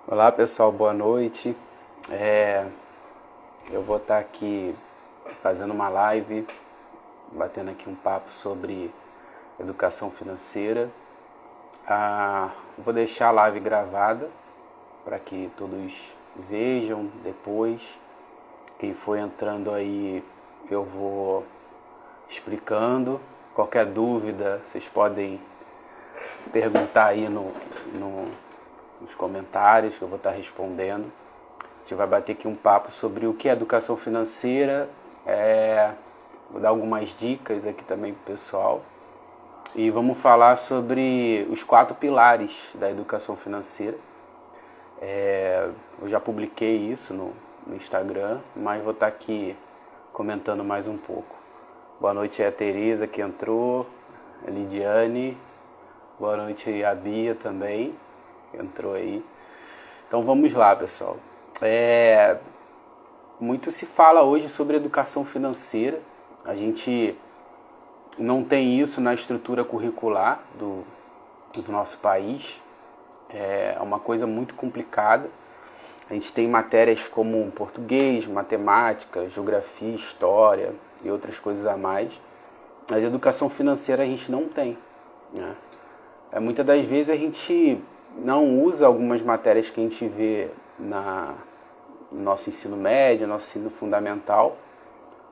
Olá pessoal, boa noite. Eu vou estar aqui fazendo uma live, batendo aqui um papo sobre educação financeira. Vou deixar a live gravada para que todos vejam depois. Quem for entrando aí eu vou explicando. Qualquer dúvida vocês podem perguntar aí nos comentários que eu vou estar respondendo. A gente vai bater aqui um papo sobre o que é educação financeira. Vou dar algumas dicas aqui também pro pessoal. E vamos falar sobre os 4 pilares da educação financeira. Eu já publiquei isso no Instagram, mas vou estar aqui comentando mais um pouco. Boa noite a Tereza que entrou, a Lidiane, boa noite a Bia também, que entrou aí. Então vamos lá, pessoal. Muito se fala hoje sobre educação financeira. A gente não tem isso na estrutura curricular do nosso país. É uma coisa muito complicada. A gente tem matérias como português, matemática, geografia, história e outras coisas a mais. Mas educação financeira a gente não tem, né? Muitas das vezes a gente não usa algumas matérias que a gente vê no nosso ensino médio, nosso ensino fundamental.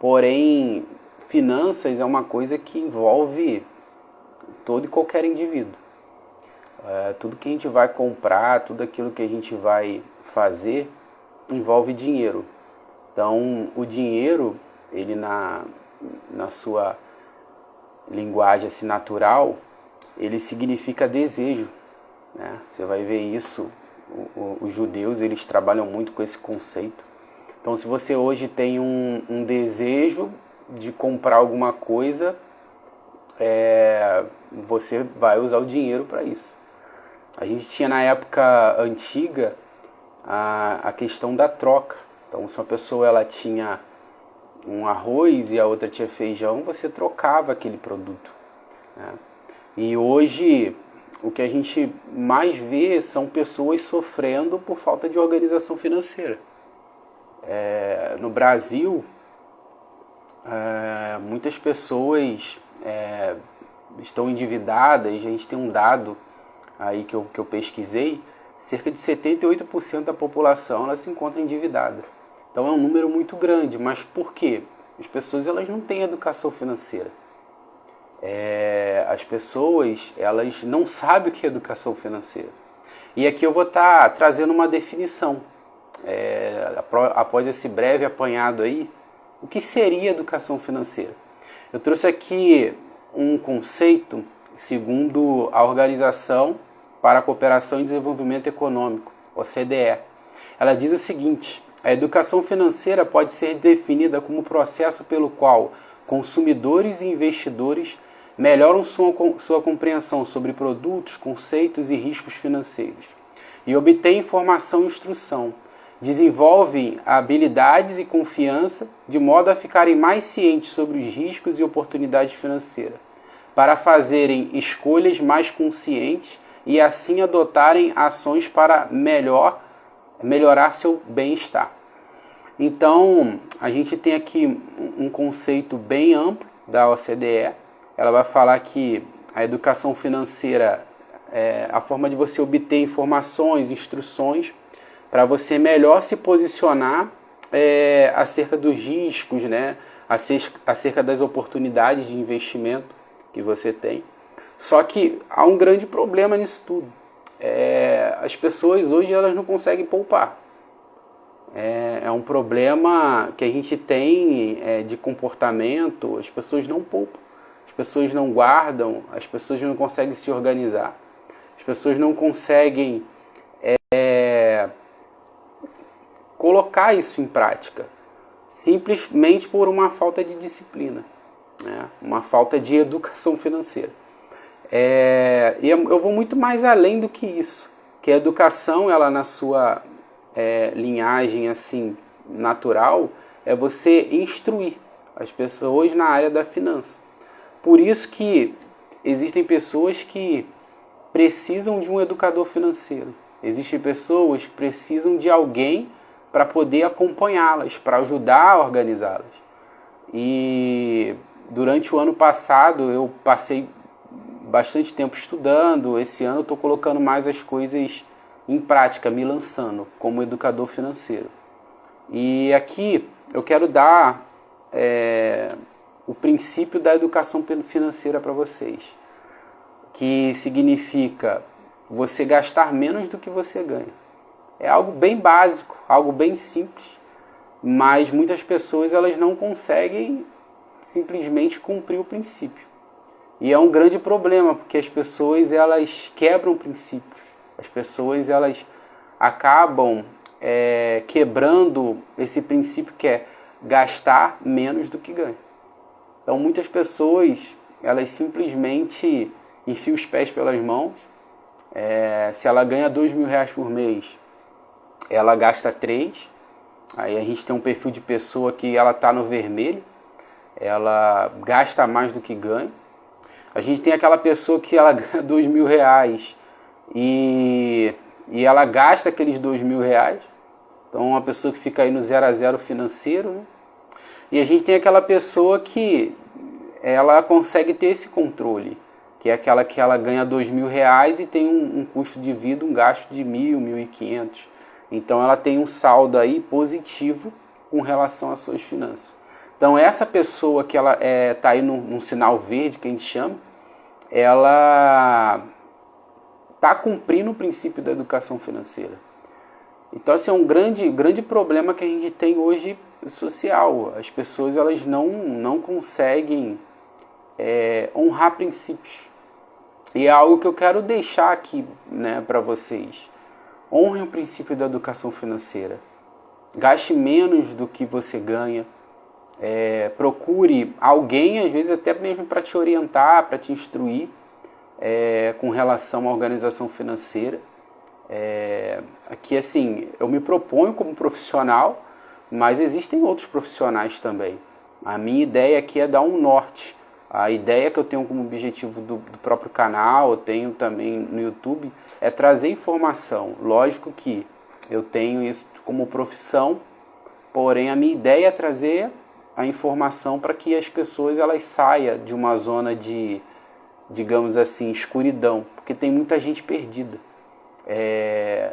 Porém, finanças é uma coisa que envolve todo e qualquer indivíduo. Tudo que a gente vai comprar, tudo aquilo que a gente vai fazer, envolve dinheiro. Então, o dinheiro, ele na sua linguagem assim, natural, ele significa desejo, né? Você vai ver isso, os judeus, eles trabalham muito com esse conceito. Então, se você hoje tem um desejo de comprar alguma coisa, você vai usar o dinheiro para isso. A gente tinha na época antiga a questão da troca. Então, se uma pessoa ela tinha um arroz e a outra tinha feijão, você trocava aquele produto, né? E hoje o que a gente mais vê são pessoas sofrendo por falta de organização financeira. No Brasil, muitas pessoas estão endividadas. A gente tem um dado aí que eu pesquisei, cerca de 78% da população ela se encontra endividada. Então é um número muito grande, mas por quê? As pessoas elas não têm educação financeira. As pessoas elas não sabem o que é educação financeira. E aqui eu vou estar trazendo uma definição. Após esse breve apanhado aí, o que seria educação financeira? Eu trouxe aqui um conceito segundo a Organização para a Cooperação e Desenvolvimento Econômico, OCDE. Ela diz o seguinte: a educação financeira pode ser definida como o processo pelo qual consumidores e investidores melhoram sua compreensão sobre produtos, conceitos e riscos financeiros e obtêm informação e instrução, desenvolvem habilidades e confiança de modo a ficarem mais cientes sobre os riscos e oportunidades financeiras, para fazerem escolhas mais conscientes e assim adotarem ações para melhorar seu bem-estar. Então, a gente tem aqui um conceito bem amplo da OCDE. Ela vai falar que a educação financeira é a forma de você obter informações, instruções, para você melhor se posicionar acerca dos riscos, né? Acerca das oportunidades de investimento que você tem. Só que há um grande problema nisso tudo. As pessoas hoje elas não conseguem poupar. É um problema que a gente tem de comportamento. As pessoas não poupam, as pessoas não guardam, as pessoas não conseguem se organizar, as pessoas não conseguem colocar isso em prática, simplesmente por uma falta de disciplina, né? Uma falta de educação financeira. E eu vou muito mais além do que isso, que a educação, ela na sua linhagem assim natural, é você instruir as pessoas na área da finança. Por isso que existem pessoas que precisam de um educador financeiro. Existem pessoas que precisam de alguém para poder acompanhá-las, para ajudar a organizá-las. E durante o ano passado eu passei bastante tempo estudando. Esse ano eu estou colocando mais as coisas em prática, me lançando como educador financeiro. E aqui eu quero dar o princípio da educação financeira para vocês, que significa você gastar menos do que você ganha. É algo bem básico, algo bem simples, mas muitas pessoas elas não conseguem simplesmente cumprir o princípio. E é um grande problema, porque as pessoas elas quebram princípios. As pessoas elas acabam quebrando esse princípio que é gastar menos do que ganha. Então muitas pessoas elas simplesmente enfiam os pés pelas mãos. Se ela ganha R$2.000 por mês, ela gasta 3. Aí a gente tem um perfil de pessoa que ela está no vermelho, ela gasta mais do que ganha. A gente tem aquela pessoa que ela ganha R$2.000 e ela gasta aqueles R$2.000. Então uma pessoa que fica aí no 0 a 0 financeiro, né? E a gente tem aquela pessoa que ela consegue ter esse controle, que é aquela que ela ganha R$2.000 e tem um custo de vida, um gasto de R$1.000, R$1.500. Então ela tem um saldo aí positivo com relação às suas finanças. Então essa pessoa que ela está aí num sinal verde, que a gente chama, ela está cumprindo o princípio da educação financeira. Então esse é um grande problema que a gente tem hoje social. As pessoas elas não conseguem honrar princípios. E é algo que eu quero deixar aqui, né, para vocês. Honrem o princípio da educação financeira. Gaste menos do que você ganha. Procure alguém, às vezes até mesmo para te orientar, para te instruir com relação à organização financeira. Aqui, assim, eu me proponho como profissional, mas existem outros profissionais também. A minha ideia aqui é dar um norte. A ideia que eu tenho como objetivo do próprio canal, eu tenho também no YouTube, é trazer informação. Lógico que eu tenho isso como profissão, porém a minha ideia é trazer a informação para que as pessoas elas saiam de uma zona de, digamos assim, escuridão, porque tem muita gente perdida.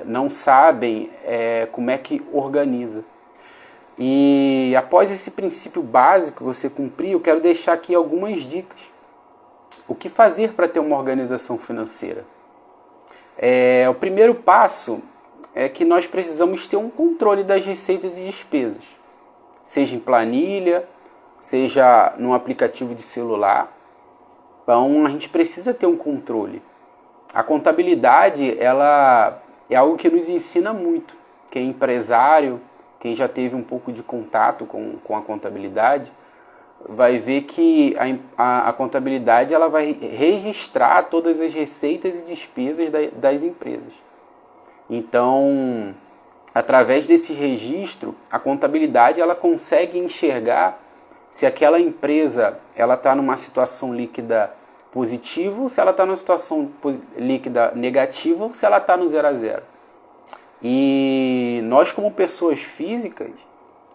Não sabem como é que organiza. E após esse princípio básico que você cumprir, eu quero deixar aqui algumas dicas. O que fazer para ter uma organização financeira? O primeiro passo é que nós precisamos ter um controle das receitas e despesas, seja em planilha, seja num aplicativo de celular. Então a gente precisa ter um controle. A contabilidade ela é algo que nos ensina muito. Quem é empresário, quem já teve um pouco de contato com a contabilidade, vai ver que a contabilidade ela vai registrar todas as receitas e despesas das empresas. Então, através desse registro, a contabilidade ela consegue enxergar se aquela empresa ela está numa situação líquida positiva, ou se ela está numa situação líquida negativa, ou se ela está no 0 a 0. E nós, como pessoas físicas,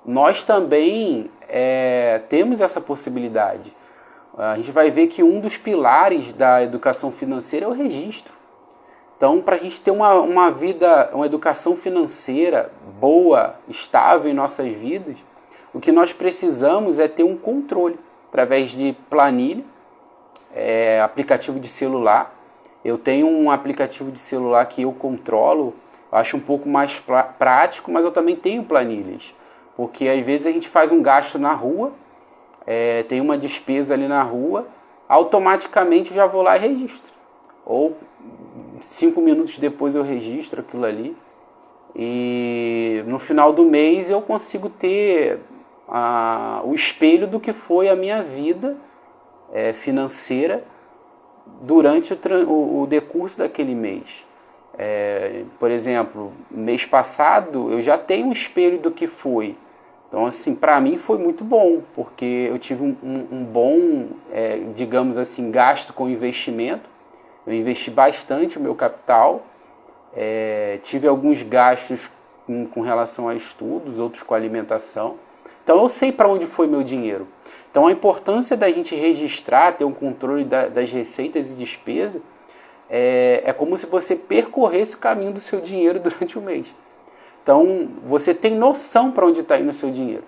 nós também temos essa possibilidade. A gente vai ver que um dos pilares da educação financeira é o registro. Então, para a gente ter uma vida, uma educação financeira boa, estável em nossas vidas, o que nós precisamos é ter um controle através de planilha, aplicativo de celular. Eu tenho um aplicativo de celular que eu controlo, acho um pouco mais prático, mas eu também tenho planilhas. Porque às vezes a gente faz um gasto na rua, tem uma despesa ali na rua, automaticamente eu já vou lá e registro. Ou 5 minutos depois eu registro aquilo ali. E no final do mês eu consigo ter o espelho do que foi a minha vida financeira durante o decurso daquele mês. Por exemplo, mês passado eu já tenho um espelho do que foi. Então, assim, para mim foi muito bom, porque eu tive um bom, digamos assim, gasto com investimento. Eu investi bastante o meu capital, tive alguns gastos com relação a estudos, outros com alimentação. Então eu sei para onde foi meu dinheiro. Então a importância da gente registrar, ter um controle das receitas e despesas, é como se você percorresse o caminho do seu dinheiro durante o mês. Então você tem noção para onde está indo o seu dinheiro.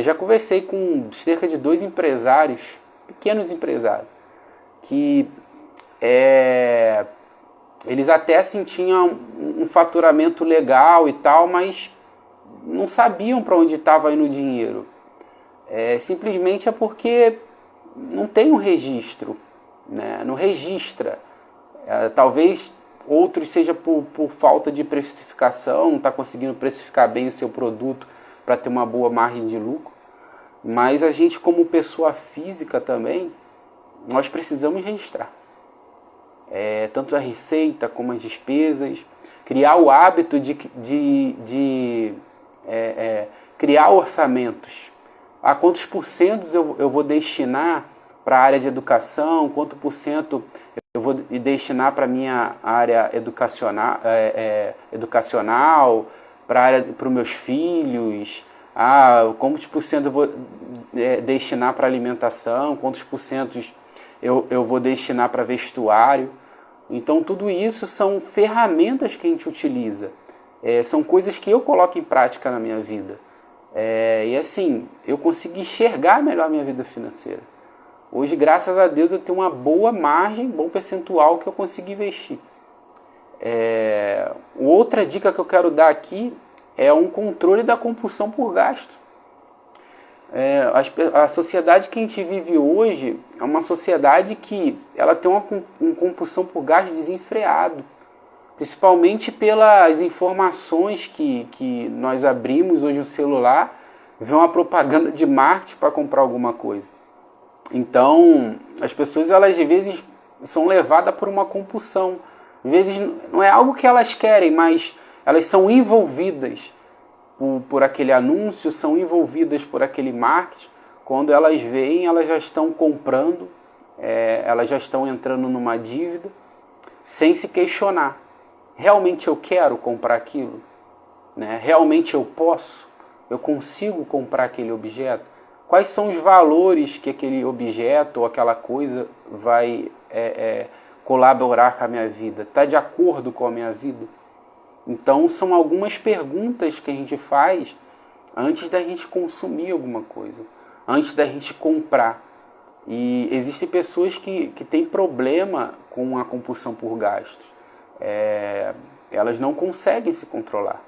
Já conversei com cerca de 2 empresários, pequenos empresários, que eles até assim tinham um faturamento legal e tal, mas não sabiam para onde estava indo o dinheiro. Simplesmente porque não tem um registro, né? Não registra. Talvez outros seja por falta de precificação, não está conseguindo precificar bem o seu produto para ter uma boa margem de lucro. Mas a gente, como pessoa física também, nós precisamos registrar. Tanto a receita como as despesas, criar o hábito de criar orçamentos. Quantos porcentos eu vou destinar para a área de educação, quanto por cento eu vou destinar para a minha área educacional, para os meus filhos, quantos por cento eu vou destinar para alimentação, quantos por cento eu vou destinar para vestuário. Então tudo isso são ferramentas que a gente utiliza, são coisas que eu coloco em prática na minha vida. E assim, eu consegui enxergar melhor a minha vida financeira. Hoje, graças a Deus, eu tenho uma boa margem, bom percentual que eu consigo investir. Outra dica que eu quero dar aqui é um controle da compulsão por gasto. A sociedade que a gente vive hoje é uma sociedade que ela tem uma compulsão por gasto desenfreado. Principalmente pelas informações que nós abrimos hoje no celular, vê uma propaganda de marketing para comprar alguma coisa. Então, as pessoas, elas às vezes são levadas por uma compulsão. Às vezes não é algo que elas querem, mas elas são envolvidas por aquele anúncio, são envolvidas por aquele marketing. Quando elas veem, elas já estão comprando, elas já estão entrando numa dívida, sem se questionar. Realmente eu quero comprar aquilo? Né? Realmente eu posso? Eu consigo comprar aquele objeto? Quais são os valores que aquele objeto ou aquela coisa vai colaborar com a minha vida? Está de acordo com a minha vida? Então são algumas perguntas que a gente faz antes da gente consumir alguma coisa, antes da gente comprar. E existem pessoas que têm problema com a compulsão por gastos. Elas não conseguem se controlar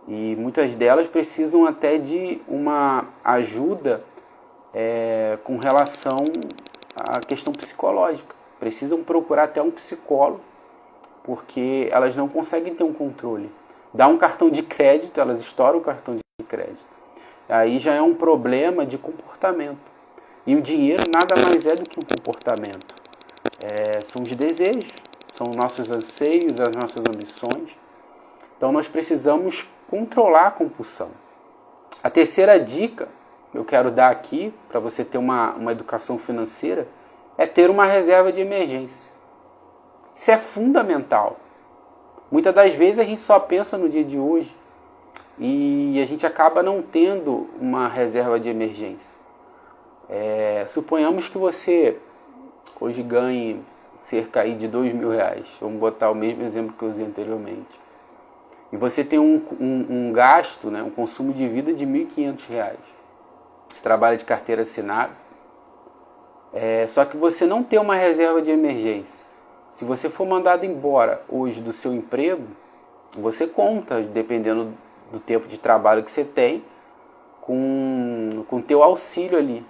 e muitas delas precisam até de uma ajuda com relação à questão psicológica, precisam procurar até um psicólogo porque elas não conseguem ter um controle. Dá um cartão de crédito, elas estouram o cartão de crédito, aí já é um problema de comportamento, e o dinheiro nada mais é do que um comportamento, são os desejos, são nossos anseios, as nossas ambições. Então nós precisamos controlar a compulsão. A terceira dica que eu quero dar aqui, para você ter uma educação financeira, é ter uma reserva de emergência. Isso é fundamental. Muitas das vezes a gente só pensa no dia de hoje e a gente acaba não tendo uma reserva de emergência. Suponhamos que você hoje ganhe cerca aí de R$2.000, vamos botar o mesmo exemplo que eu usei anteriormente, e você tem um gasto, né, um consumo de vida de R$1.500, você trabalha de carteira assinada, só que você não tem uma reserva de emergência. Se você for mandado embora hoje do seu emprego, você conta, dependendo do tempo de trabalho que você tem, com teu auxílio ali,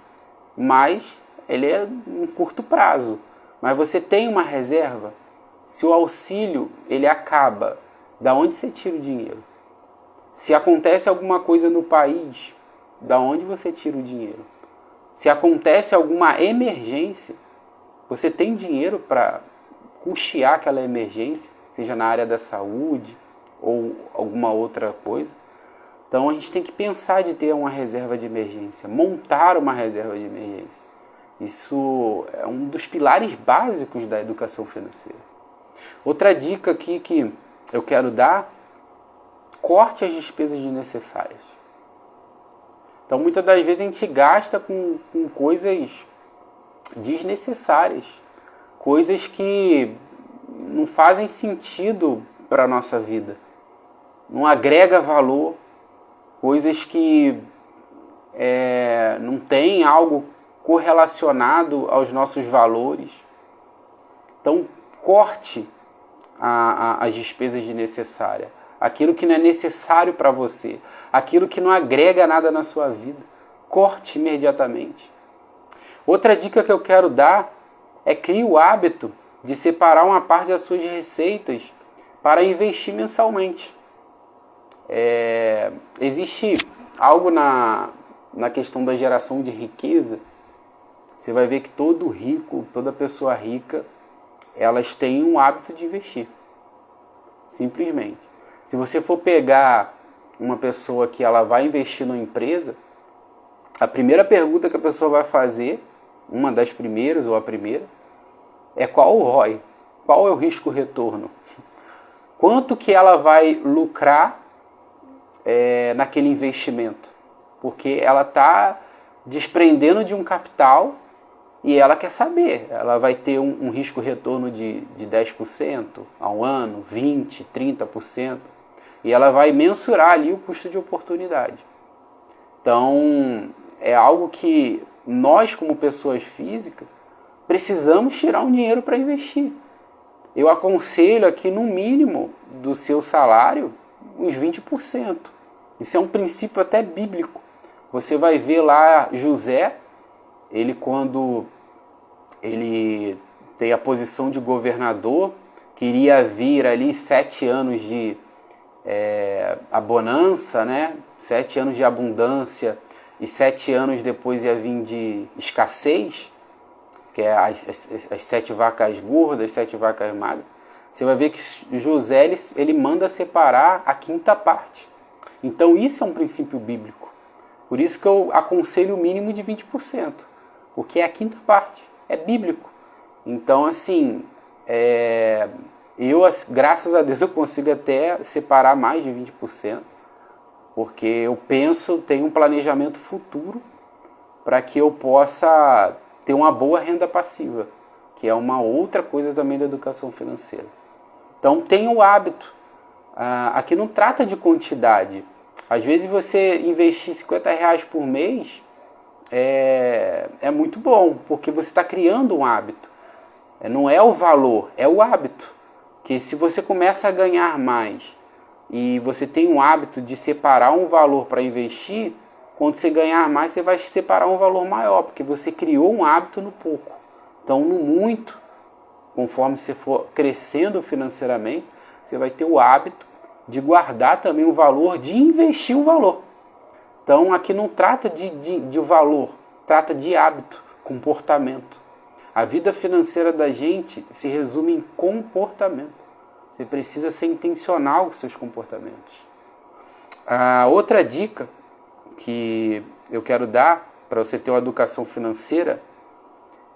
mas ele é em curto prazo. Mas você tem uma reserva. Se o auxílio ele acaba, da onde você tira o dinheiro? Se acontece alguma coisa no país, da onde você tira o dinheiro? Se acontece alguma emergência, você tem dinheiro para custear aquela emergência, seja na área da saúde ou alguma outra coisa? Então a gente tem que pensar de ter uma reserva de emergência, montar uma reserva de emergência. Isso é um dos pilares básicos da educação financeira. Outra dica aqui que eu quero dar: corte as despesas desnecessárias. Então, muitas das vezes a gente gasta com coisas desnecessárias, coisas que não fazem sentido para a nossa vida, não agrega valor, coisas que não tem algo correlacionado aos nossos valores. Então, corte as despesas desnecessárias, aquilo que não é necessário para você, aquilo que não agrega nada na sua vida, corte imediatamente. Outra dica que eu quero dar é: crie o hábito de separar uma parte das suas receitas para investir mensalmente. Existe algo na questão da geração de riqueza. Você vai ver que todo rico, toda pessoa rica, elas têm um hábito de investir. Simplesmente. Se você for pegar uma pessoa que ela vai investir numa empresa, a primeira pergunta que a pessoa vai fazer, uma das primeiras ou a primeira, é: qual o ROI? Qual é o risco-retorno? Quanto que ela vai lucrar naquele investimento? Porque ela está desprendendo de um capital e ela quer saber. Ela vai ter um risco-retorno de 10% ao ano, 20%, 30%. E ela vai mensurar ali o custo de oportunidade. Então, é algo que nós, como pessoas físicas, precisamos tirar um dinheiro para investir. Eu aconselho aqui, no mínimo do seu salário, uns 20%. Isso é um princípio até bíblico. Você vai ver lá José, ele quando ele tem a posição de governador, queria vir ali 7 anos de bonança, né? 7 anos de abundância e 7 anos depois ia vir de escassez, que é as 7 vacas gordas, 7 vacas magras. Você vai ver que José ele manda separar a quinta parte. Então isso é um princípio bíblico. Por isso que eu aconselho o mínimo de 20%, porque é a quinta parte, é bíblico. Então, assim, graças a Deus, eu consigo até separar mais de 20%, porque eu tenho um planejamento futuro para que eu possa ter uma boa renda passiva, que é uma outra coisa também da educação financeira. Então, tenha o hábito. Aqui não trata de quantidade. Às vezes você investir R$50 por mês é muito bom, porque você está criando um hábito. Não é o valor, é o hábito. Que se você começa a ganhar mais e você tem um hábito de separar um valor para investir, quando você ganhar mais, você vai separar um valor maior, porque você criou um hábito no pouco. Então, no muito, conforme você for crescendo financeiramente, você vai ter o hábito de guardar também o valor, de investir o valor. Então, aqui não trata de valor, trata de hábito, comportamento. A vida financeira da gente se resume em comportamento. Você precisa ser intencional com seus comportamentos. A outra dica que eu quero dar para você ter uma educação financeira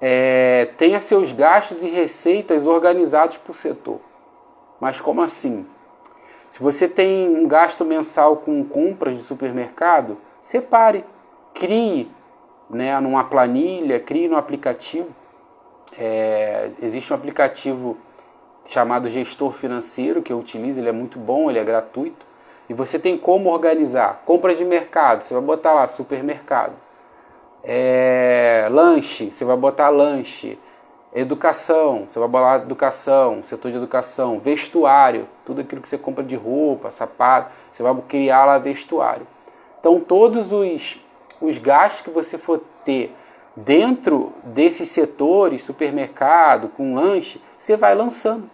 é: tenha seus gastos e receitas organizados por setor. Mas como assim? Se você tem um gasto mensal com compras de supermercado, separe, crie, né, numa planilha, crie no aplicativo. Existe um aplicativo chamado Gestor Financeiro que eu utilizo, ele é muito bom, ele é gratuito. E você tem como organizar. Compras de mercado, você vai botar lá supermercado. Lanche, você vai botar lanche. Educação, você vai botar educação, setor de educação. Vestuário, tudo aquilo que você compra de roupa, sapato, você vai criar lá vestuário. Então todos os gastos que você for ter dentro desses setores, supermercado, com lanche, você vai lançando.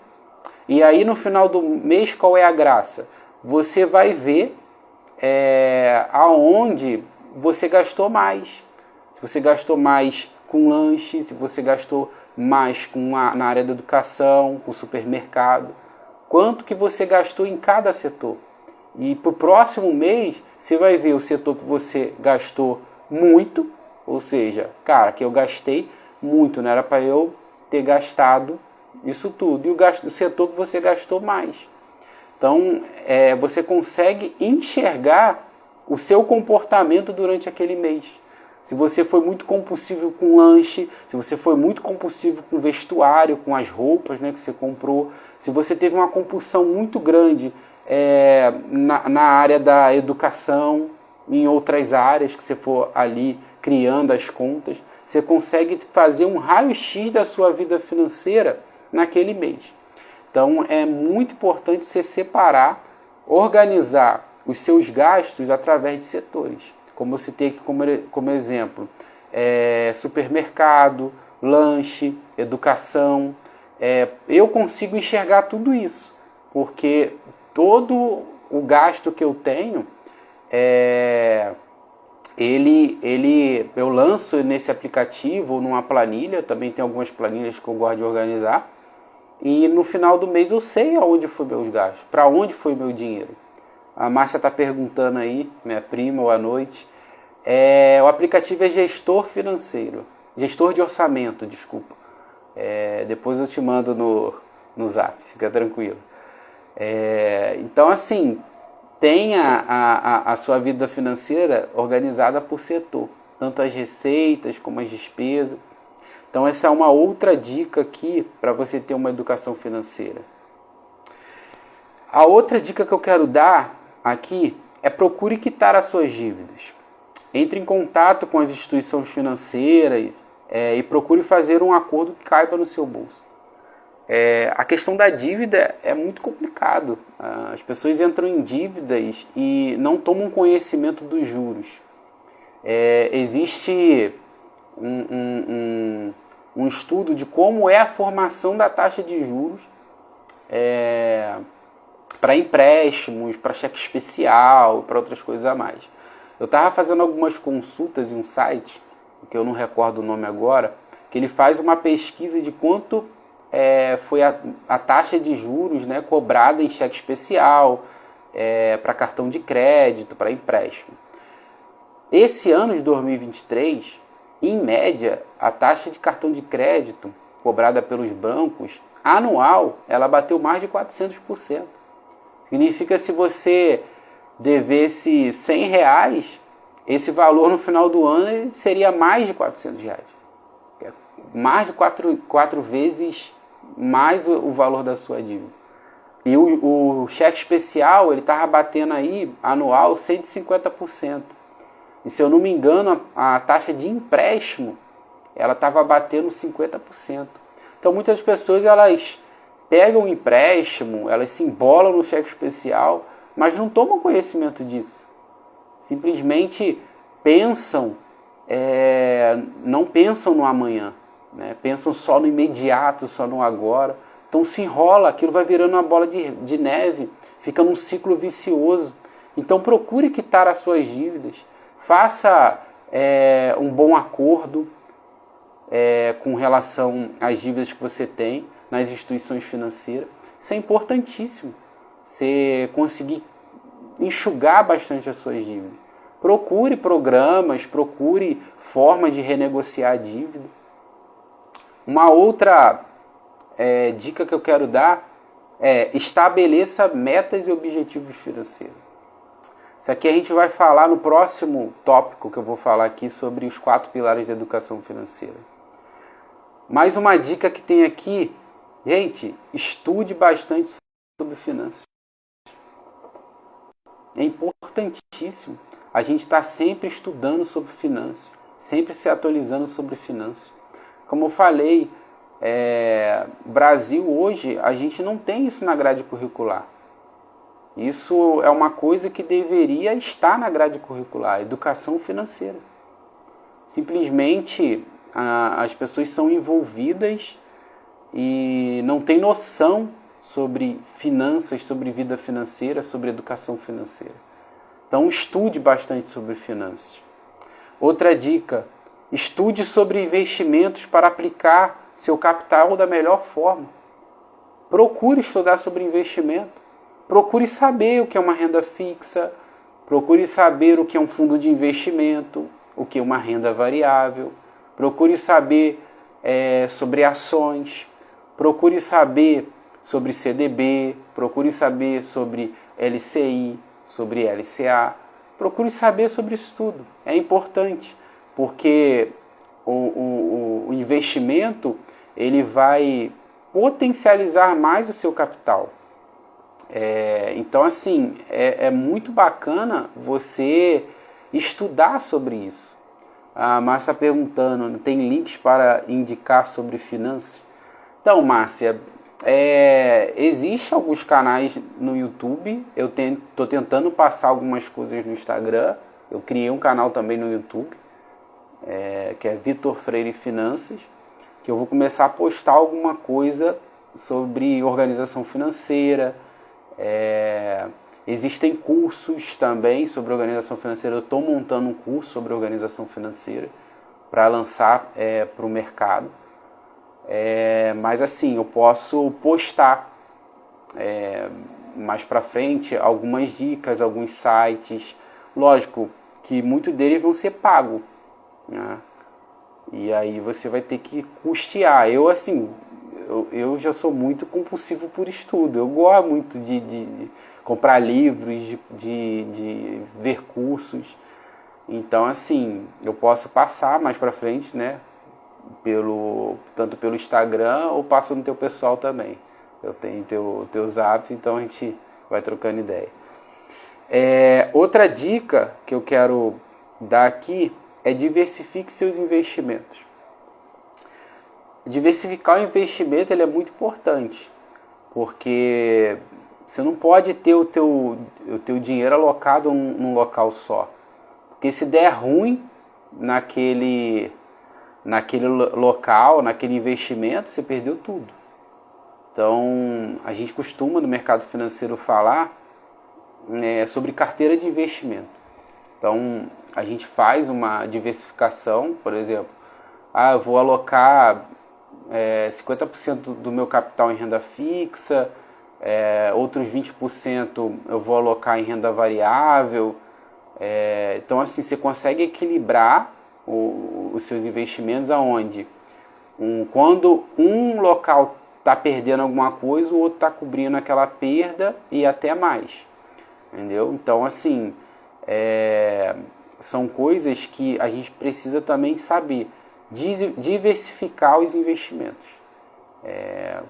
E aí no final do mês, qual é a graça? Você vai ver aonde você gastou mais. Se você gastou mais com lanche, se você gastou mais na área da educação, com supermercado. Quanto que você gastou em cada setor. E para o próximo mês, você vai ver o setor que você gastou muito, ou seja, cara, que eu gastei muito, não era para eu ter gastado isso tudo. E o setor que você gastou mais. Então, você consegue enxergar o seu comportamento durante aquele mês. Se você foi muito compulsivo com lanche, se você foi muito compulsivo com vestuário, com as roupas, né, que você comprou, se você teve uma compulsão muito grande na área da educação, em outras áreas que você for ali criando as contas, você consegue fazer um raio-x da sua vida financeira naquele mês. Então é muito importante você separar, organizar os seus gastos através de setores. Como eu citei aqui como exemplo, supermercado, lanche, educação. Eu consigo enxergar tudo isso, porque todo o gasto que eu tenho, eu lanço nesse aplicativo ou numa planilha, também tem algumas planilhas que eu gosto de organizar, e no final do mês eu sei aonde foi meus gastos, para onde foi meu dinheiro. A Márcia está perguntando aí, minha prima, boa noite. O aplicativo é gestor financeiro, gestor de orçamento, desculpa. Depois eu te mando no zap, fica tranquilo. Então, assim, tenha a sua vida financeira organizada por setor, tanto as receitas como as despesas. Então essa é uma outra dica aqui para você ter uma educação financeira. A outra dica que eu quero dar aqui é procure quitar as suas dívidas. Entre em contato com as instituições financeiras e procure fazer um acordo que caiba no seu bolso. A questão da dívida é muito complicado. As pessoas entram em dívidas e não tomam conhecimento dos juros. Existe um estudo de como é a formação da taxa de juros para empréstimos, para cheque especial, para outras coisas a mais. Eu estava fazendo algumas consultas em um site, que eu não recordo o nome agora, que ele faz uma pesquisa de quanto foi a taxa de juros, né, cobrada em cheque especial, para cartão de crédito, para empréstimo. Esse ano de 2023, em média, a taxa de cartão de crédito cobrada pelos bancos, anual, ela bateu mais de 400%. Significa que se você devesse R$100, esse valor no final do ano seria mais de R$400. Mais de quatro vezes mais o valor da sua dívida. E o cheque especial, ele estava batendo aí, anual, 150%. E se eu não me engano, a taxa de empréstimo, ela estava batendo 50%. Então muitas pessoas, elas pegam o empréstimo, elas se embolam no cheque especial, mas não tomam conhecimento disso. Simplesmente pensam, não pensam no amanhã, né? Pensam só no imediato, só no agora. Então se enrola, aquilo vai virando uma bola de neve, fica num ciclo vicioso. Então procure quitar as suas dívidas, faça um bom acordo com relação às dívidas que você tem nas instituições financeiras. Isso é importantíssimo, você conseguir enxugar bastante as suas dívidas. Procure programas, procure formas de renegociar a dívida. Uma outra dica que eu quero dar estabeleça metas e objetivos financeiros. Isso aqui a gente vai falar no próximo tópico que eu vou falar aqui sobre os 4 pilares da educação financeira. Mais uma dica que tem aqui, gente, estude bastante sobre finanças. É importantíssimo a gente estar sempre estudando sobre finanças, sempre se atualizando sobre finanças. Como eu falei, Brasil hoje, a gente não tem isso na grade curricular. Isso é uma coisa que deveria estar na grade curricular, educação financeira. Simplesmente as pessoas são envolvidas e não têm noção sobre finanças, sobre vida financeira, sobre educação financeira. Então estude bastante sobre finanças. Outra dica, estude sobre investimentos para aplicar seu capital da melhor forma. Procure estudar sobre investimento. Procure saber o que é uma renda fixa, procure saber o que é um fundo de investimento, o que é uma renda variável, procure saber sobre ações, procure saber sobre CDB, procure saber sobre LCI, sobre LCA, procure saber sobre isso tudo. É importante, porque o investimento ele vai potencializar mais o seu capital. Então, assim, é muito bacana você estudar sobre isso. A Márcia perguntando, tem links para indicar sobre finanças? Então, Márcia, existem alguns canais no YouTube, eu estou tentando passar algumas coisas no Instagram, eu criei um canal também no YouTube, que é Vitor Freire Finanças, que eu vou começar a postar alguma coisa sobre organização financeira. Existem cursos também sobre organização financeira. Eu estou montando um curso sobre organização financeira para lançar para o mercado. Mas assim, eu posso postar mais para frente algumas dicas, alguns sites. Lógico que muitos deles vão ser pagos, né? E aí você vai ter que custear. Eu já sou muito compulsivo por estudo. Eu gosto muito de comprar livros, de ver cursos. Então, assim, eu posso passar mais para frente, né? Tanto pelo Instagram ou passo no teu pessoal também. Eu tenho teu zap, então a gente vai trocando ideia. Outra dica que eu quero dar aqui é diversifique seus investimentos. Diversificar o investimento ele é muito importante, porque você não pode ter o teu dinheiro alocado num local só. Porque se der ruim naquele local, naquele investimento, você perdeu tudo. Então, a gente costuma no mercado financeiro falar sobre carteira de investimento. Então, a gente faz uma diversificação, por exemplo, eu vou alocar 50% do meu capital em renda fixa, outros 20% eu vou alocar em renda variável. Então, assim, você consegue equilibrar os seus investimentos aonde quando um local está perdendo alguma coisa, o outro está cobrindo aquela perda e até mais, entendeu? Então, assim, são coisas que a gente precisa também saber diversificar os investimentos,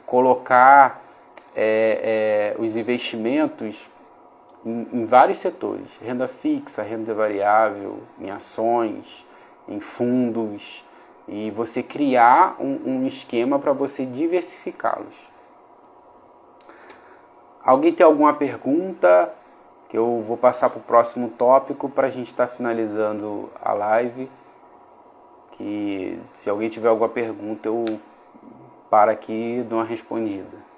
colocar os investimentos em vários setores, renda fixa, renda variável, em ações, em fundos, e você criar um esquema para você diversificá-los. Alguém tem alguma pergunta? Que eu vou passar para o próximo tópico para a gente estar finalizando a live. Que se alguém tiver alguma pergunta, eu paro aqui e dou uma respondida.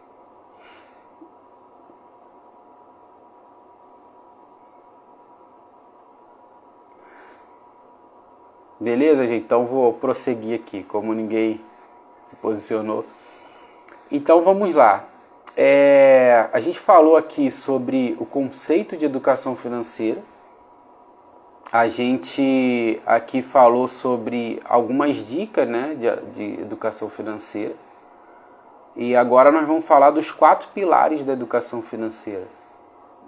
Beleza, gente? Então vou prosseguir aqui, como ninguém se posicionou. Então vamos lá. A gente falou aqui sobre o conceito de educação financeira. A gente aqui falou sobre algumas dicas, né, de educação financeira. E agora nós vamos falar dos 4 pilares da educação financeira.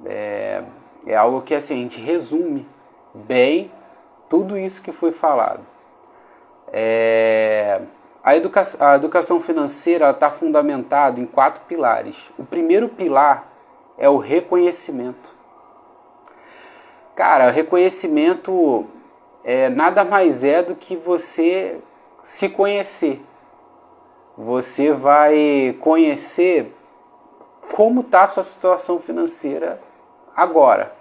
É algo que assim, a gente resume bem tudo isso que foi falado. A educação financeira está fundamentada em 4 pilares. O primeiro pilar é o reconhecimento. Cara, reconhecimento nada mais é do que você se conhecer. Você vai conhecer como está a sua situação financeira agora.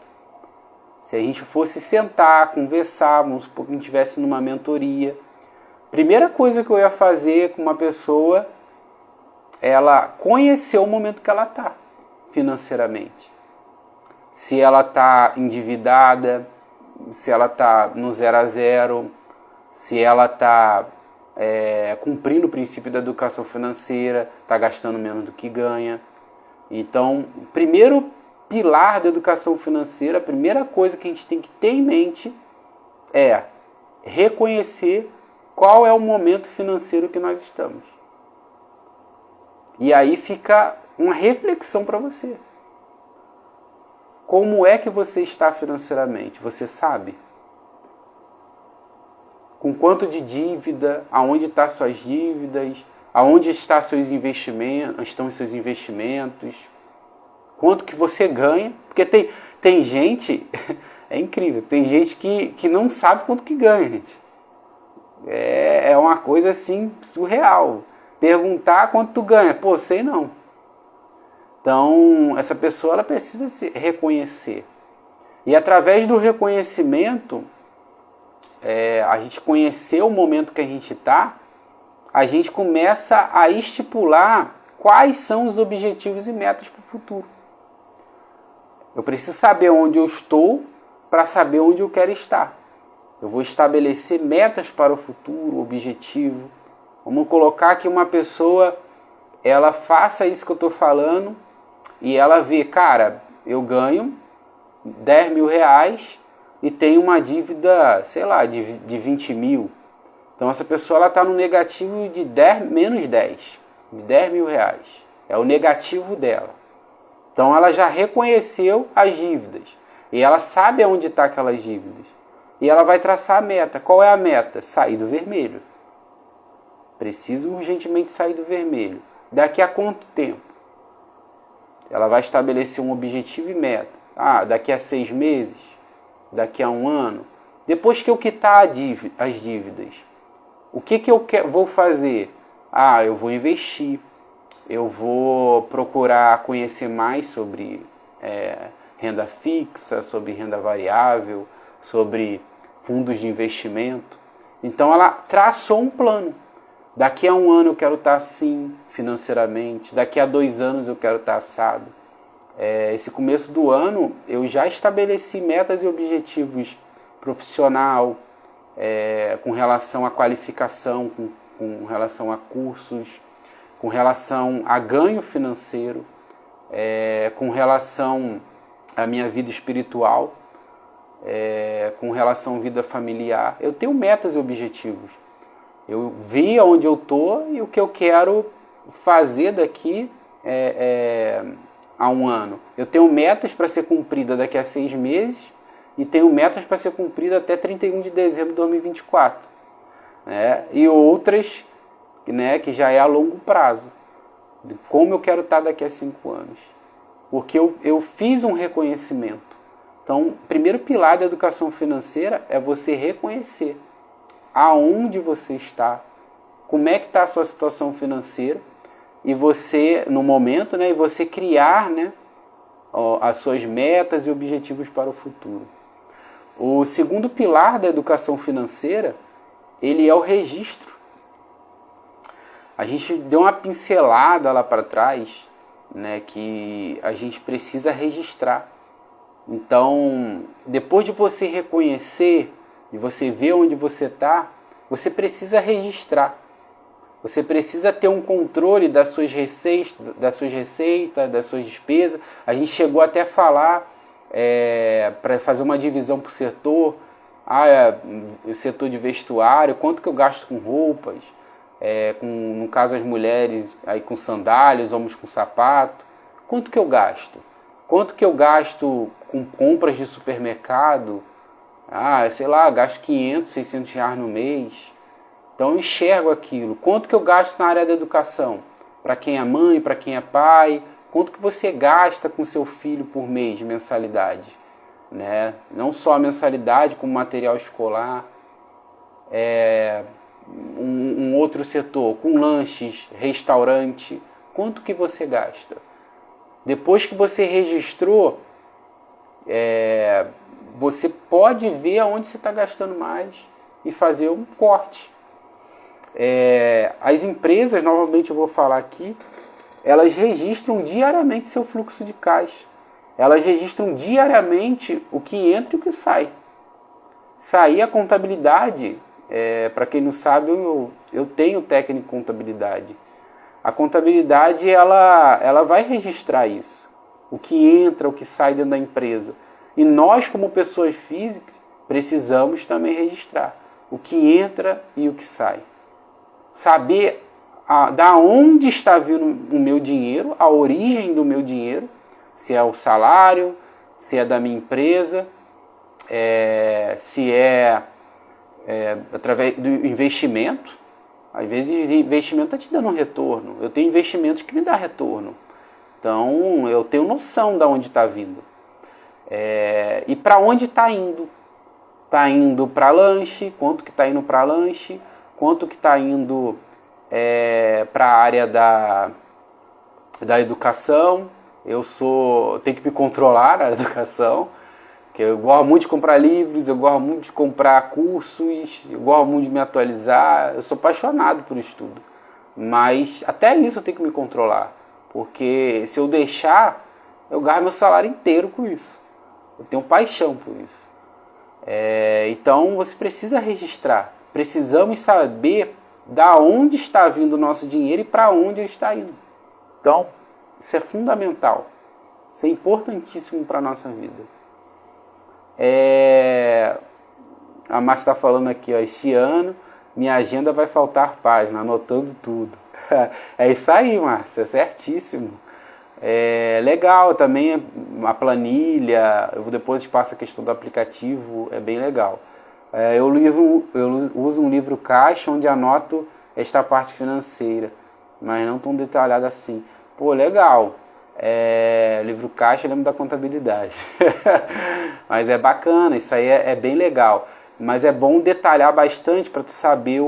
Se a gente fosse sentar, conversar, vamos supor que a gente estivesse numa mentoria, primeira coisa que eu ia fazer com uma pessoa, ela conhecer o momento que ela está financeiramente. Se ela está endividada, se ela está no 0 a 0, se ela está cumprindo o princípio da educação financeira, está gastando menos do que ganha. Então, o primeiro pilar da educação financeira, a primeira coisa que a gente tem que ter em mente é reconhecer qual é o momento financeiro que nós estamos. E aí fica uma reflexão para você. Como é que você está financeiramente? Você sabe? Com quanto de dívida? Aonde estão suas dívidas? Aonde estão seus investimentos? Quanto que você ganha? Porque tem gente, é incrível, tem gente que não sabe quanto que ganha, gente. É uma coisa assim surreal. Perguntar quanto tu ganha, pô, sei não. Então, essa pessoa ela precisa se reconhecer. E através do reconhecimento, a gente conhecer o momento que a gente está, a gente começa a estipular quais são os objetivos e metas para o futuro. Eu preciso saber onde eu estou para saber onde eu quero estar. Eu vou estabelecer metas para o futuro, objetivo. Vamos colocar que uma pessoa ela faça isso que eu estou falando e ela vê, cara, eu ganho 10 mil reais e tenho uma dívida, sei lá, de 20 mil. Então essa pessoa está no negativo de 10, menos 10, de 10 mil reais. É o negativo dela. Então ela já reconheceu as dívidas e ela sabe onde estão aquelas dívidas. E ela vai traçar a meta. Qual é a meta? Sair do vermelho. Preciso urgentemente sair do vermelho. Daqui a quanto tempo? Ela vai estabelecer um objetivo e meta. Daqui a 6 meses? Daqui a 1 ano? Depois que eu quitar as dívidas, o que eu vou fazer? Eu vou investir. Eu vou procurar conhecer mais sobre renda fixa, sobre renda variável, sobre fundos de investimento. Então ela traçou um plano. Daqui a 1 ano eu quero estar assim financeiramente, daqui a 2 anos eu quero estar assado. Esse começo do ano eu já estabeleci metas e objetivos profissional, com relação à qualificação, com relação a cursos, com relação a ganho financeiro, com relação à minha vida espiritual, com relação à vida familiar. Eu tenho metas e objetivos. Eu vi onde eu estou e o que eu quero fazer daqui a 1 ano. Eu tenho metas para ser cumprida daqui a 6 meses e tenho metas para ser cumprida até 31 de dezembro de 2024. E outras, que já é a longo prazo. De como eu quero estar daqui a 5 anos. Porque eu fiz um reconhecimento. Então, o primeiro pilar da educação financeira é você reconhecer aonde você está, como é que está a sua situação financeira, e você, no momento, e você criar as suas metas e objetivos para o futuro. O segundo pilar da educação financeira, ele é o registro. A gente deu uma pincelada lá para trás, que a gente precisa registrar. Então, depois de você reconhecer, de você ver onde você está, você precisa registrar. Você precisa ter um controle das suas receitas, das suas despesas. A gente chegou até a falar para fazer uma divisão por setor. O setor de vestuário, quanto que eu gasto com roupas, no caso as mulheres aí com sandálias, homens com sapato. Quanto que eu gasto? Quanto que eu gasto com compras de supermercado? Gasto 500, 600 reais no mês. Então eu enxergo aquilo. Quanto que eu gasto na área da educação? Para quem é mãe, para quem é pai. Quanto que você gasta com seu filho por mês de mensalidade? Não só a mensalidade, como material escolar. Um outro setor, com lanches, restaurante. Quanto que você gasta? Depois que você registrou, você pode ver aonde você está gastando mais e fazer um corte. As empresas, novamente eu vou falar aqui, elas registram diariamente seu fluxo de caixa. Elas registram diariamente o que entra e o que sai. Sair a contabilidade, para quem não sabe, eu tenho técnico em contabilidade. A contabilidade ela vai registrar isso. O que entra, o que sai dentro da empresa. E nós, como pessoas físicas, precisamos também registrar o que entra e o que sai. Saber da onde está vindo o meu dinheiro, a origem do meu dinheiro, se é o salário, se é da minha empresa, se é através do investimento. Às vezes investimento está te dando um retorno. Eu tenho investimentos que me dão retorno. Então eu tenho noção de onde está vindo. E para onde está indo? Está indo para lanche, quanto que está indo para lanche, quanto que está indo para a área da educação. Eu tenho que me controlar na educação, que eu gosto muito de comprar livros, eu gosto muito de comprar cursos, eu gosto muito de me atualizar, eu sou apaixonado por estudo. Mas até isso eu tenho que me controlar, porque se eu deixar, eu gasto meu salário inteiro com isso. Eu tenho paixão por isso. Então você precisa registrar, precisamos saber da onde está vindo o nosso dinheiro e para onde ele está indo. Então, isso é fundamental, isso é importantíssimo para a nossa vida. A Márcia está falando aqui, este ano minha agenda vai faltar página, anotando tudo. É isso aí, Márcia, é certíssimo. Legal também a planilha, eu depois te passo a questão do aplicativo, é bem legal. Eu uso um livro caixa onde anoto esta parte financeira, mas não tão detalhada assim. Pô, legal. Livro caixa, eu lembro da contabilidade. Mas é bacana, isso aí é bem legal. Mas é bom detalhar bastante para tu saber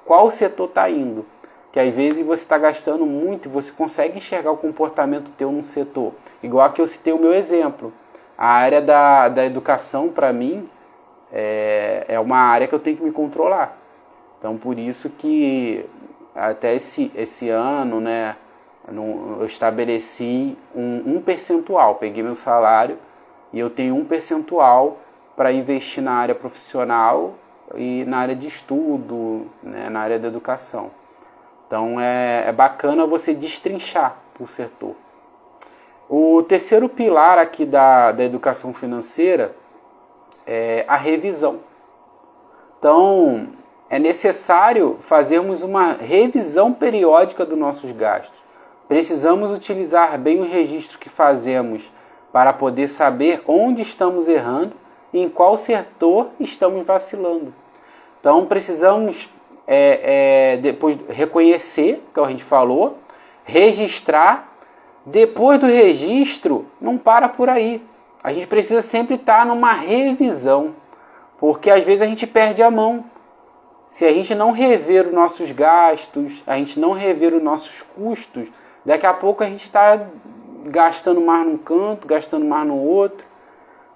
qual setor está indo. Que às vezes você está gastando muito e você consegue enxergar o comportamento teu num setor. Igual que eu citei o meu exemplo. A área da educação, para mim, é uma área que eu tenho que me controlar. Então, por isso que até esse ano, né, eu estabeleci um percentual. Peguei meu salário e eu tenho um percentual para investir na área profissional e na área de estudo, né, na área da educação. Então é bacana você destrinchar o setor. O terceiro pilar aqui da educação financeira é a revisão. Então é necessário fazermos uma revisão periódica dos nossos gastos. Precisamos utilizar bem o registro que fazemos para poder saber onde estamos errando e em qual setor estamos vacilando. Então precisamos depois reconhecer, que a gente falou, registrar. Depois do registro, não para por aí. A gente precisa sempre estar numa revisão, porque às vezes a gente perde a mão. Se a gente não rever os nossos gastos, a gente não rever os nossos custos, daqui a pouco a gente está gastando mais num canto, gastando mais no outro.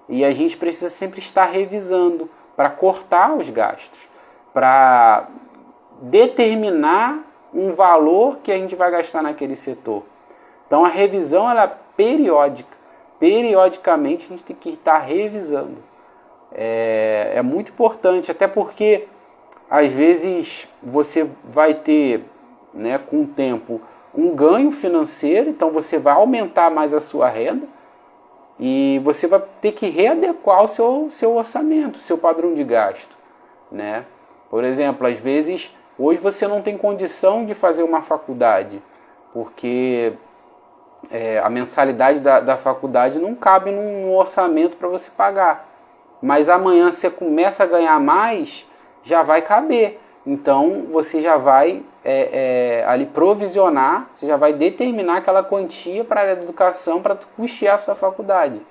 E a gente precisa sempre estar revisando para cortar os gastos, para determinar um valor que a gente vai gastar naquele setor. Então a revisão ela é periódica. Periodicamente a gente tem que estar revisando. É muito importante, até porque às vezes você vai ter, né, com o tempo, um ganho financeiro, então você vai aumentar mais a sua renda e você vai ter que readequar o seu orçamento, o seu padrão de gasto, né? Por exemplo, às vezes, hoje você não tem condição de fazer uma faculdade, porque a mensalidade da faculdade não cabe num orçamento para você pagar. Mas amanhã você começa a ganhar mais, já vai caber. Então você já vai ali provisionar, você já vai determinar aquela quantia para a área da educação para custear a sua faculdade.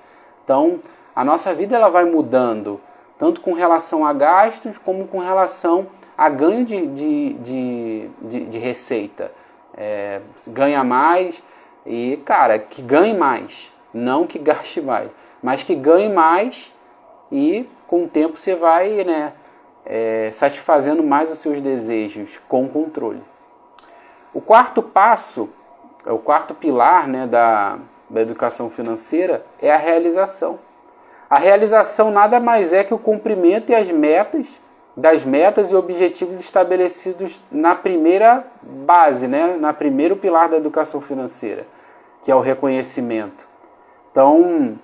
Então a nossa vida ela vai mudando, tanto com relação a gastos como com relação a ganho de receita. Ganha mais e, cara, que ganhe mais, não que gaste mais, mas que ganhe mais e com o tempo você vai, né, satisfazendo mais os seus desejos com controle. O quarto passo, o quarto pilar, né, da educação financeira é a realização. A realização nada mais é que o cumprimento das metas e objetivos estabelecidos na primeira base, né, na primeiro pilar da educação financeira, que é o reconhecimento. Então,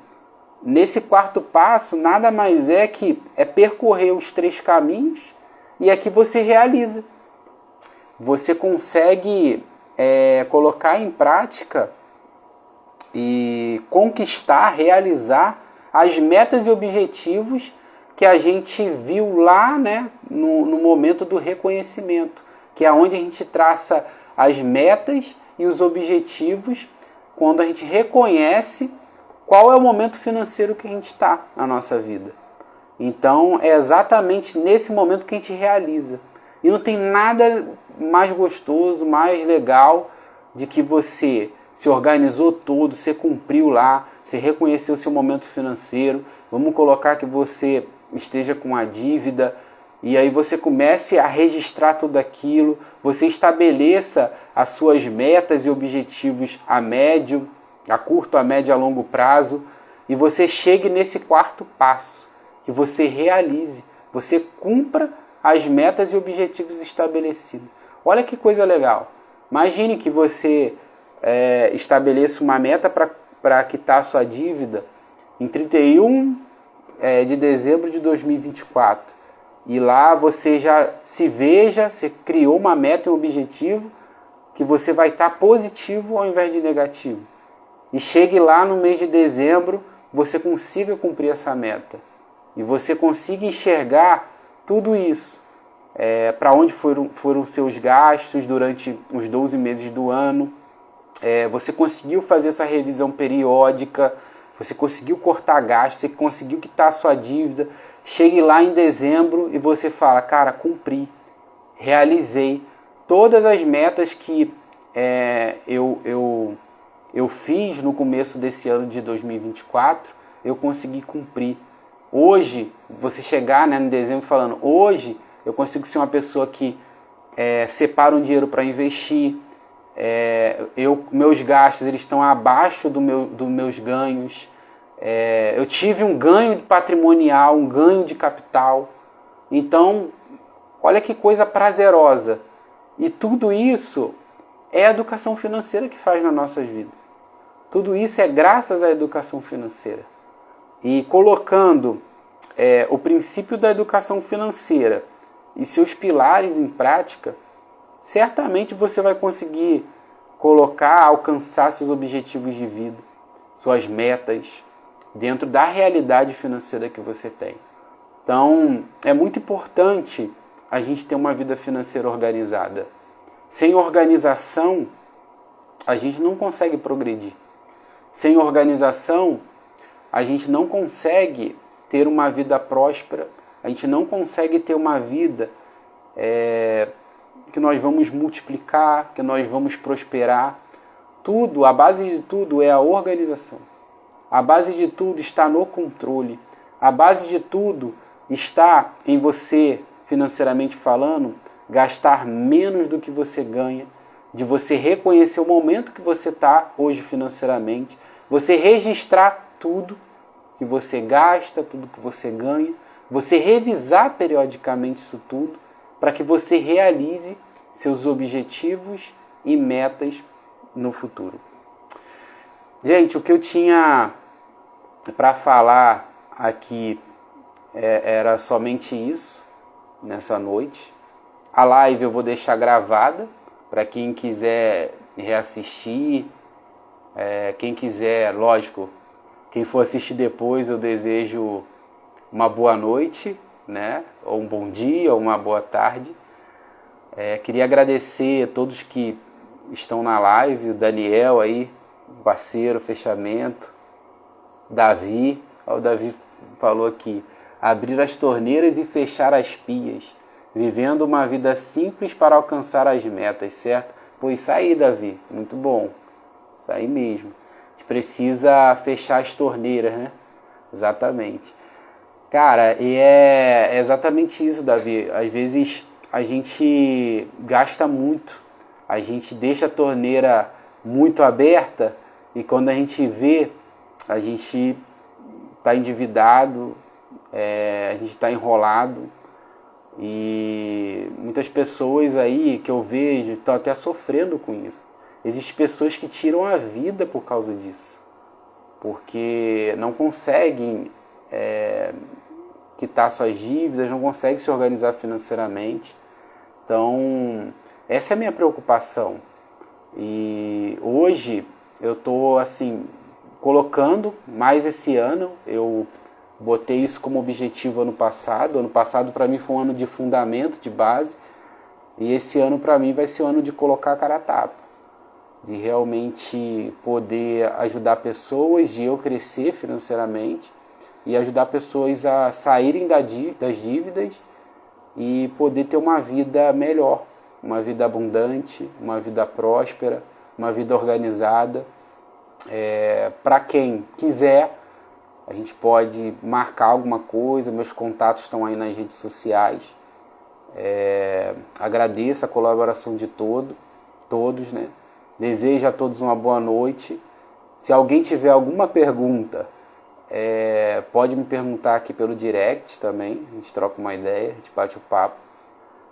nesse quarto passo, nada mais é que percorrer os 3 caminhos e aqui você realiza. você consegue colocar em prática e conquistar, realizar as metas e objetivos que a gente viu lá, né, no momento do reconhecimento, que é onde a gente traça as metas e os objetivos quando a gente reconhece qual é o momento financeiro que a gente está na nossa vida. Então é exatamente nesse momento que a gente realiza. E não tem nada mais gostoso, mais legal de que você se organizou todo, você cumpriu lá, você reconheceu o seu momento financeiro. Vamos colocar que você esteja com a dívida e aí você comece a registrar tudo aquilo, você estabeleça as suas metas e objetivos a médio, a curto, a médio e a longo prazo e você chegue nesse quarto passo, que você realize, você cumpra as metas e objetivos estabelecidos. Olha que coisa legal. Imagine que você estabeleça uma meta para quitar a sua dívida em 31 de dezembro de 2024. E lá você já se veja, você criou uma meta e um objetivo que você vai estar positivo ao invés de negativo. E chegue lá no mês de dezembro, você consiga cumprir essa meta. E você consiga enxergar tudo isso. Para onde foram seus gastos durante os 12 meses do ano. Você conseguiu fazer essa revisão periódica. Você conseguiu cortar gastos. Você conseguiu quitar a sua dívida. Chegue lá em dezembro e você fala, cara, cumpri. Realizei todas as metas que eu fiz no começo desse ano de 2024. Eu consegui cumprir. Hoje, você chegar, né, em dezembro falando, hoje eu consigo ser uma pessoa que separa um dinheiro para investir, meus gastos eles estão abaixo dos meus ganhos, eu tive um ganho patrimonial, um ganho de capital. Então, olha que coisa prazerosa. E tudo isso é a educação financeira que faz na nossa vida. Tudo isso é graças à educação financeira. E colocando o princípio da educação financeira e seus pilares em prática, certamente você vai conseguir alcançar seus objetivos de vida, suas metas, dentro da realidade financeira que você tem. Então, é muito importante a gente ter uma vida financeira organizada. Sem organização, a gente não consegue progredir. Sem organização, a gente não consegue ter uma vida próspera, a gente não consegue ter uma vida que nós vamos multiplicar, que nós vamos prosperar. Tudo, a base de tudo é a organização. A base de tudo está no controle. A base de tudo está em você, financeiramente falando, gastar menos do que você ganha, de você reconhecer o momento que você está hoje financeiramente, você registrar tudo que você gasta, tudo que você ganha, você revisar periodicamente isso tudo, para que você realize seus objetivos e metas no futuro. Gente, o que eu tinha para falar aqui era somente isso, nessa noite. A live eu vou deixar gravada, para quem quiser reassistir, quem quiser, lógico, quem for assistir depois, eu desejo uma boa noite, né? Ou um bom dia, ou uma boa tarde. Queria agradecer a todos que estão na live, o Daniel aí, parceiro, fechamento, Davi, o Davi falou aqui, abrir as torneiras e fechar as pias, vivendo uma vida simples para alcançar as metas, certo? Pô, isso aí, Davi, muito bom, isso aí mesmo. A gente precisa fechar as torneiras, né? Exatamente. Cara, e é exatamente isso, Davi. Às vezes a gente gasta muito, a gente deixa a torneira muito aberta e quando a gente vê, a gente está endividado, a gente está enrolado e muitas pessoas aí que eu vejo estão até sofrendo com isso. Existem pessoas que tiram a vida por causa disso, porque não conseguem quitar suas dívidas, não conseguem se organizar financeiramente. Então, Essa é a minha preocupação. E hoje eu estou assim, colocando mais esse ano, eu botei isso como objetivo ano passado. Ano passado para mim foi um ano de fundamento, de base, e esse ano para mim vai ser o ano de colocar a cara a tapa, de realmente poder ajudar pessoas, de eu crescer financeiramente e ajudar pessoas a saírem das dívidas e poder ter uma vida melhor, uma vida abundante, uma vida próspera, uma vida organizada. Para quem quiser, a gente pode marcar alguma coisa, meus contatos estão aí nas redes sociais. Agradeço a colaboração de todos, né? Desejo a todos uma boa noite. Se alguém tiver alguma pergunta, pode me perguntar aqui pelo direct também, a gente troca uma ideia, a gente bate o papo.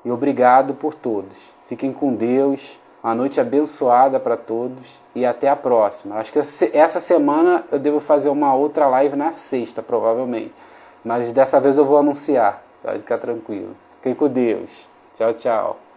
E obrigado por todos. Fiquem com Deus, uma noite abençoada para todos e até a próxima. Acho que essa semana eu devo fazer uma outra live na sexta, provavelmente. Mas dessa vez eu vou anunciar, pode ficar tranquilo. Fiquem com Deus. Tchau, tchau.